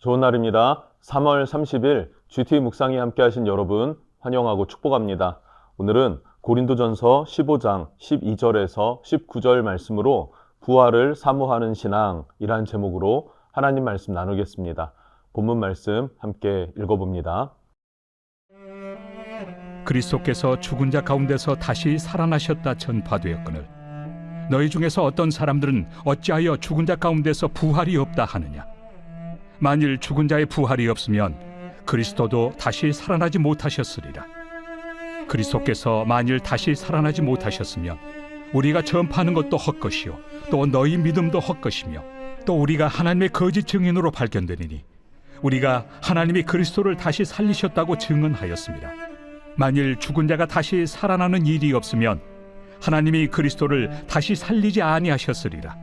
좋은 날입니다. 3월 30일 GT 묵상에 함께 하신 여러분 환영하고 축복합니다. 오늘은 고린도전서 15장 12절에서 19절 말씀으로 부활을 사모하는 신앙이란 제목으로 하나님 말씀 나누겠습니다. 본문 말씀 함께 읽어봅니다. 그리스도께서 죽은 자 가운데서 다시 살아나셨다 전파되었거늘 너희 중에서 어떤 사람들은 어찌하여 죽은 자 가운데서 부활이 없다 하느냐. 만일 죽은 자의 부활이 없으면 그리스도도 다시 살아나지 못하셨으리라. 그리스도께서 만일 다시 살아나지 못하셨으면 우리가 전파하는 것도 헛것이요 또 너희 믿음도 헛것이며 또 우리가 하나님의 거짓 증인으로 발견되리니 우리가 하나님이 그리스도를 다시 살리셨다고 증언하였습니다. 만일 죽은 자가 다시 살아나는 일이 없으면 하나님이 그리스도를 다시 살리지 아니하셨으리라.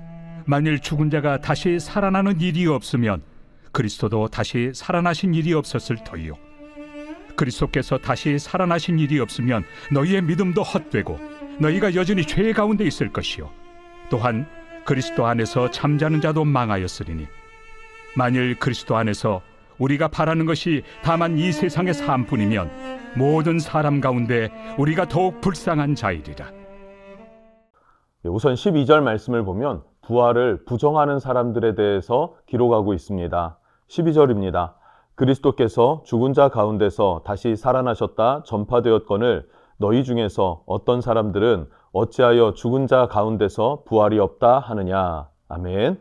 만일 죽은 자가 다시 살아나는 일이 없으면 그리스도도 다시 살아나신 일이 없었을 터이요 그리스도께서 다시 살아나신 일이 없으면 너희의 믿음도 헛되고 너희가 여전히 죄 가운데 있을 것이요 또한 그리스도 안에서 잠자는 자도 망하였으리니 만일 그리스도 안에서 우리가 바라는 것이 다만 이 세상의 삶뿐이면 모든 사람 가운데 우리가 더욱 불쌍한 자이리라. 우선 12절 말씀을 보면 부활을 부정하는 사람들에 대해서 기록하고 있습니다. 12절입니다. 그리스도께서 죽은 자 가운데서 다시 살아나셨다 전파되었거늘 너희 중에서 어떤 사람들은 어찌하여 죽은 자 가운데서 부활이 없다 하느냐. 아멘.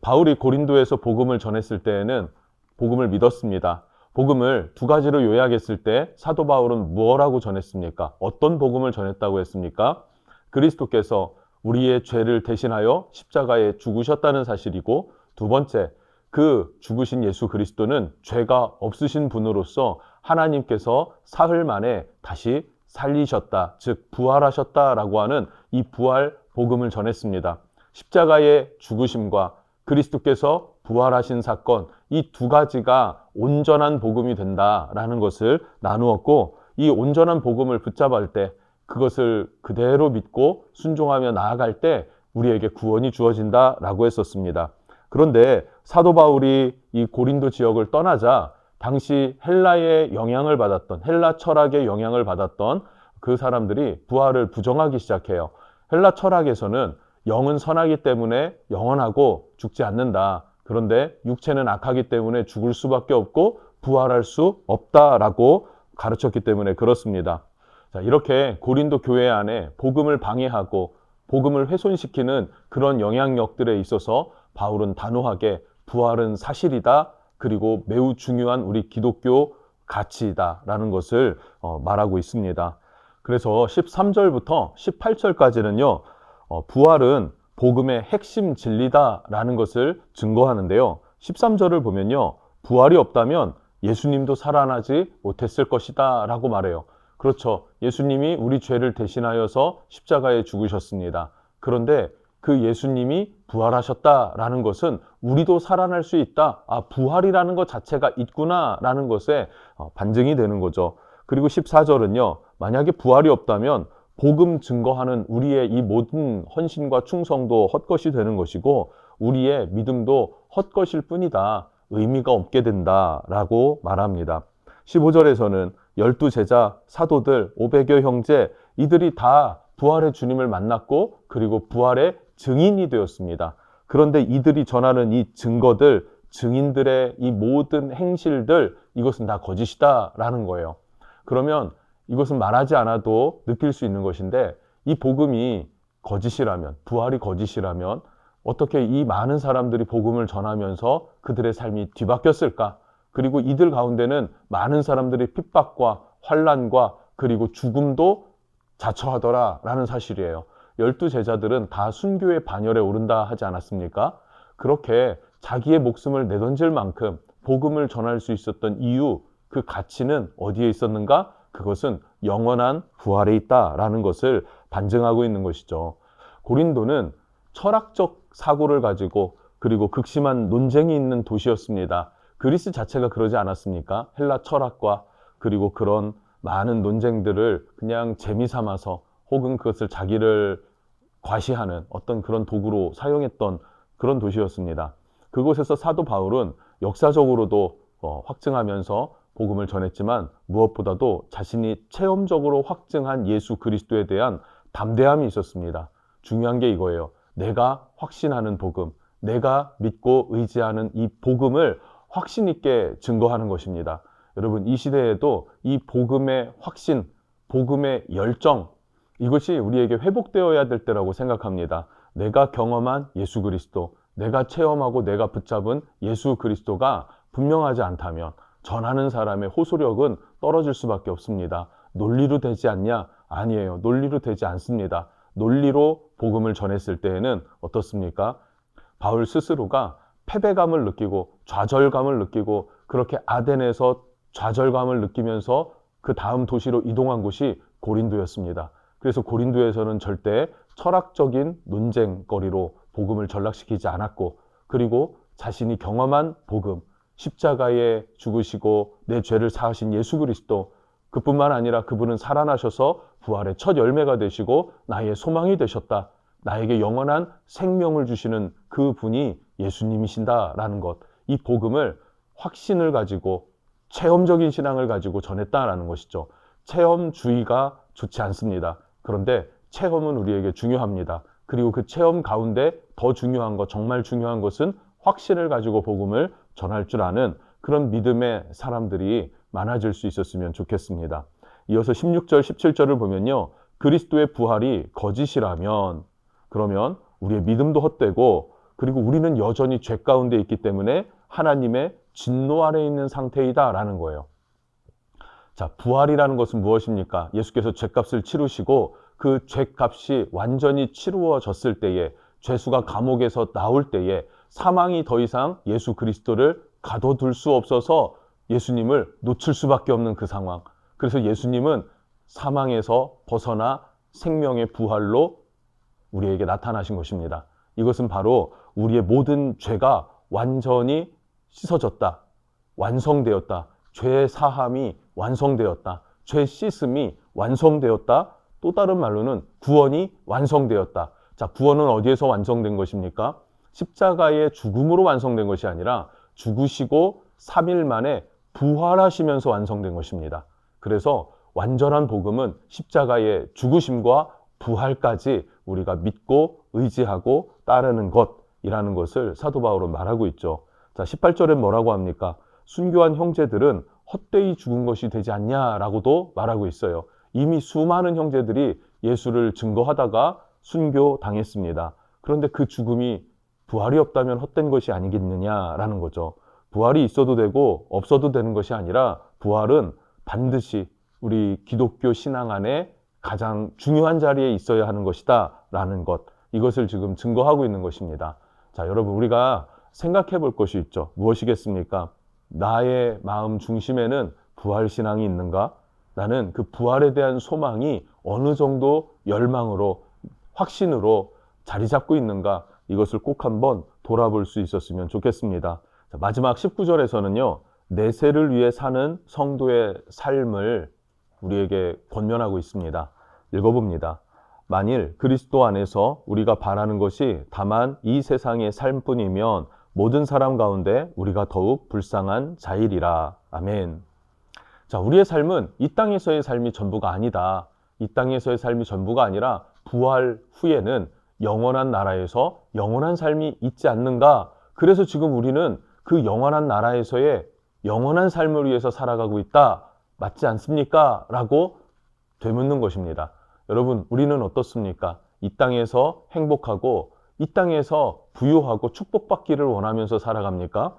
바울이 고린도에서 복음을 전했을 때에는 복음을 믿었습니다. 복음을 두 가지로 요약했을 때 사도 바울은 뭐라고 전했습니까? 어떤 복음을 전했다고 했습니까? 그리스도께서 우리의 죄를 대신하여 십자가에 죽으셨다는 사실이고, 두 번째, 그 죽으신 예수 그리스도는 죄가 없으신 분으로서 하나님께서 사흘 만에 다시 살리셨다, 즉 부활하셨다라고 하는 이 부활 복음을 전했습니다. 십자가의 죽으심과 그리스도께서 부활하신 사건, 이 두 가지가 온전한 복음이 된다라는 것을 나누었고, 이 온전한 복음을 붙잡을 때 그것을 그대로 믿고 순종하며 나아갈 때 우리에게 구원이 주어진다라고 했었습니다. 그런데 사도 바울이 이 고린도 지역을 떠나자 당시 헬라의 영향을 받았던, 헬라 철학의 영향을 받았던 그 사람들이 부활을 부정하기 시작해요. 헬라 철학에서는 영은 선하기 때문에 영원하고 죽지 않는다. 그런데 육체는 악하기 때문에 죽을 수밖에 없고 부활할 수 없다라고 가르쳤기 때문에 그렇습니다. 자, 이렇게 고린도 교회 안에 복음을 방해하고 복음을 훼손시키는 그런 영향력들에 있어서 바울은 단호하게 부활은 사실이다. 그리고 매우 중요한 우리 기독교 가치이다라는 것을 말하고 있습니다. 그래서 13절부터 18절까지는요. 부활은 복음의 핵심 진리다라는 것을 증거하는데요. 13절을 보면요. 부활이 없다면 예수님도 살아나지 못했을 것이다 라고 말해요. 그렇죠. 예수님이 우리 죄를 대신하여서 십자가에 죽으셨습니다. 그런데 그 예수님이 부활하셨다라는 것은 우리도 살아날 수 있다. 아, 부활이라는 것 자체가 있구나라는 것에 반증이 되는 거죠. 그리고 14절은요. 만약에 부활이 없다면 복음 증거하는 우리의 이 모든 헌신과 충성도 헛것이 되는 것이고 우리의 믿음도 헛것일 뿐이다. 의미가 없게 된다라고 말합니다. 15절에서는 12제자, 사도들, 500여 형제 이들이 다 부활의 주님을 만났고 그리고 부활의 증인이 되었습니다. 그런데 이들이 전하는 이 증거들, 증인들의 이 모든 행실들 이것은 다 거짓이다라는 거예요. 그러면 이것은 말하지 않아도 느낄 수 있는 것인데 이 복음이 거짓이라면, 부활이 거짓이라면 어떻게 이 많은 사람들이 복음을 전하면서 그들의 삶이 뒤바뀌었을까? 그리고 이들 가운데는 많은 사람들이 핍박과 환난과 그리고 죽음도 자처하더라라는 사실이에요. 12제자들은 다 순교의 반열에 오른다 하지 않았습니까? 그렇게 자기의 목숨을 내던질 만큼 복음을 전할 수 있었던 이유, 그 가치는 어디에 있었는가? 그것은 영원한 부활에 있다라는 것을 반증하고 있는 것이죠. 고린도는 철학적 사고를 가지고 그리고 극심한 논쟁이 있는 도시였습니다. 그리스 자체가 그러지 않았습니까? 헬라 철학과 그리고 그런 많은 논쟁들을 그냥 재미삼아서 혹은 그것을 자기를 과시하는 어떤 그런 도구로 사용했던 그런 도시였습니다. 그곳에서 사도 바울은 역사적으로도 확증하면서 복음을 전했지만 무엇보다도 자신이 체험적으로 확증한 예수 그리스도에 대한 담대함이 있었습니다. 중요한 게 이거예요. 내가 확신하는 복음, 내가 믿고 의지하는 이 복음을 확신 있게 증거하는 것입니다. 여러분, 이 시대에도 이 복음의 확신, 복음의 열정, 이것이 우리에게 회복되어야 될 때라고 생각합니다. 내가 경험한 예수 그리스도, 내가 체험하고 내가 붙잡은 예수 그리스도가 분명하지 않다면 전하는 사람의 호소력은 떨어질 수밖에 없습니다. 논리로 되지 않냐? 아니에요. 논리로 되지 않습니다. 논리로 복음을 전했을 때에는 어떻습니까? 바울 스스로가 패배감을 느끼고 좌절감을 느끼고 그렇게 아덴에서 좌절감을 느끼면서 그 다음 도시로 이동한 곳이 고린도였습니다. 그래서 고린도에서는 절대 철학적인 논쟁거리로 복음을 전락시키지 않았고, 그리고 자신이 경험한 복음, 십자가에 죽으시고 내 죄를 사하신 예수 그리스도, 그뿐만 아니라 그분은 살아나셔서 부활의 첫 열매가 되시고 나의 소망이 되셨다. 나에게 영원한 생명을 주시는 그 분이 예수님이신다라는 것. 이 복음을 확신을 가지고 체험적인 신앙을 가지고 전했다라는 것이죠. 체험주의가 좋지 않습니다. 그런데 체험은 우리에게 중요합니다. 그리고 그 체험 가운데 더 중요한 것, 정말 중요한 것은 확신을 가지고 복음을 전할 줄 아는 그런 믿음의 사람들이 많아질 수 있었으면 좋겠습니다. 이어서 16절, 17절을 보면요. 그리스도의 부활이 거짓이라면 그러면 우리의 믿음도 헛되고, 그리고 우리는 여전히 죄 가운데 있기 때문에 하나님의 진노 아래 있는 상태이다 라는 거예요. 자, 부활이라는 것은 무엇입니까? 예수께서 죄값을 치르시고 그 죄값이 완전히 치루어졌을 때에, 죄수가 감옥에서 나올 때에 사망이 더 이상 예수 그리스도를 가둬둘 수 없어서 예수님을 놓칠 수밖에 없는 그 상황. 그래서 예수님은 사망에서 벗어나 생명의 부활로 우리에게 나타나신 것입니다. 이것은 바로 우리의 모든 죄가 완전히 씻어졌다, 완성되었다, 죄 사함이 완성되었다, 죄 씻음이 완성되었다, 또 다른 말로는 구원이 완성되었다. 자, 구원은 어디에서 완성된 것입니까? 십자가의 죽음으로 완성된 것이 아니라 죽으시고 3일 만에 부활하시면서 완성된 것입니다. 그래서 완전한 복음은 십자가의 죽으심과 부활까지 우리가 믿고 의지하고 따르는 것이라는 것을 사도 바울은 말하고 있죠. 자, 18절에 뭐라고 합니까? 순교한 형제들은 헛되이 죽은 것이 되지 않냐라고도 말하고 있어요. 이미 수많은 형제들이 예수를 증거하다가 순교당했습니다. 그런데 그 죽음이 부활이 없다면 헛된 것이 아니겠느냐라는 거죠. 부활이 있어도 되고 없어도 되는 것이 아니라 부활은 반드시 우리 기독교 신앙 안에 가장 중요한 자리에 있어야 하는 것이다 라는 것, 이것을 지금 증거하고 있는 것입니다. 자, 여러분, 우리가 생각해 볼 것이 있죠. 무엇이겠습니까? 나의 마음 중심에는 부활 신앙이 있는가? 나는 그 부활에 대한 소망이 어느 정도 열망으로, 확신으로 자리 잡고 있는가? 이것을 꼭 한번 돌아볼 수 있었으면 좋겠습니다. 자, 마지막 19절에서는요, 내세를 위해 사는 성도의 삶을 우리에게 권면하고 있습니다. 읽어봅니다. 만일 그리스도 안에서 우리가 바라는 것이 다만 이 세상의 삶뿐이면 모든 사람 가운데 우리가 더욱 불쌍한 자이리라. 아멘. 자, 우리의 삶은 이 땅에서의 삶이 전부가 아니다. 이 땅에서의 삶이 전부가 아니라 부활 후에는 영원한 나라에서 영원한 삶이 있지 않는가? 그래서 지금 우리는 그 영원한 나라에서의 영원한 삶을 위해서 살아가고 있다. 맞지 않습니까? 라고 되묻는 것입니다. 여러분, 우리는 어떻습니까? 이 땅에서 행복하고 이 땅에서 부유하고 축복받기를 원하면서 살아갑니까?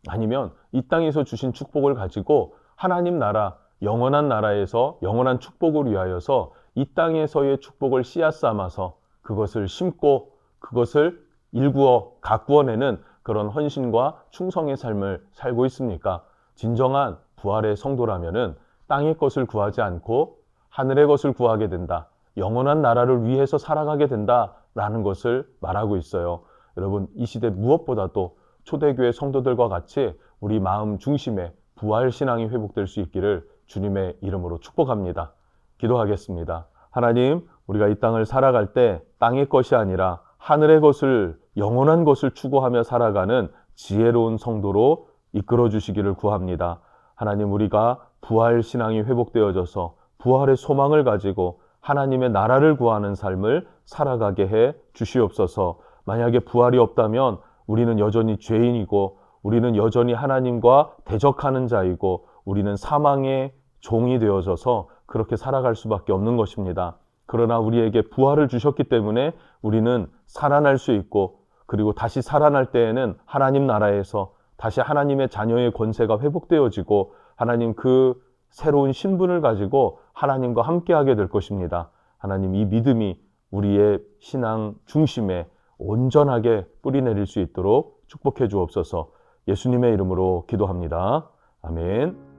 아니면 이 땅에서 주신 축복을 가지고 하나님 나라, 영원한 나라에서 영원한 축복을 위하여서 이 땅에서의 축복을 씨앗 삼아서 그것을 심고 그것을 일구어 가꾸어내는 그런 헌신과 충성의 삶을 살고 있습니까? 진정한 부활의 성도라면은 땅의 것을 구하지 않고 하늘의 것을 구하게 된다. 영원한 나라를 위해서 살아가게 된다라는 것을 말하고 있어요. 여러분, 이 시대 무엇보다도 초대교회 성도들과 같이 우리 마음 중심에 부활 신앙이 회복될 수 있기를 주님의 이름으로 축복합니다. 기도하겠습니다. 하나님, 우리가 이 땅을 살아갈 때 땅의 것이 아니라 하늘의 것을, 영원한 것을 추구하며 살아가는 지혜로운 성도로 이끌어 주시기를 구합니다. 하나님, 우리가 부활 신앙이 회복되어져서 부활의 소망을 가지고 하나님의 나라를 구하는 삶을 살아가게 해 주시옵소서. 만약에 부활이 없다면 우리는 여전히 죄인이고 우리는 여전히 하나님과 대적하는 자이고 우리는 사망의 종이 되어져서 그렇게 살아갈 수밖에 없는 것입니다. 그러나 우리에게 부활을 주셨기 때문에 우리는 살아날 수 있고, 그리고 다시 살아날 때에는 하나님 나라에서 다시 하나님의 자녀의 권세가 회복되어지고 하나님 그 새로운 신분을 가지고 하나님과 함께하게 될 것입니다. 하나님, 이 믿음이 우리의 신앙 중심에 온전하게 뿌리내릴 수 있도록 축복해 주옵소서. 예수님의 이름으로 기도합니다. 아멘.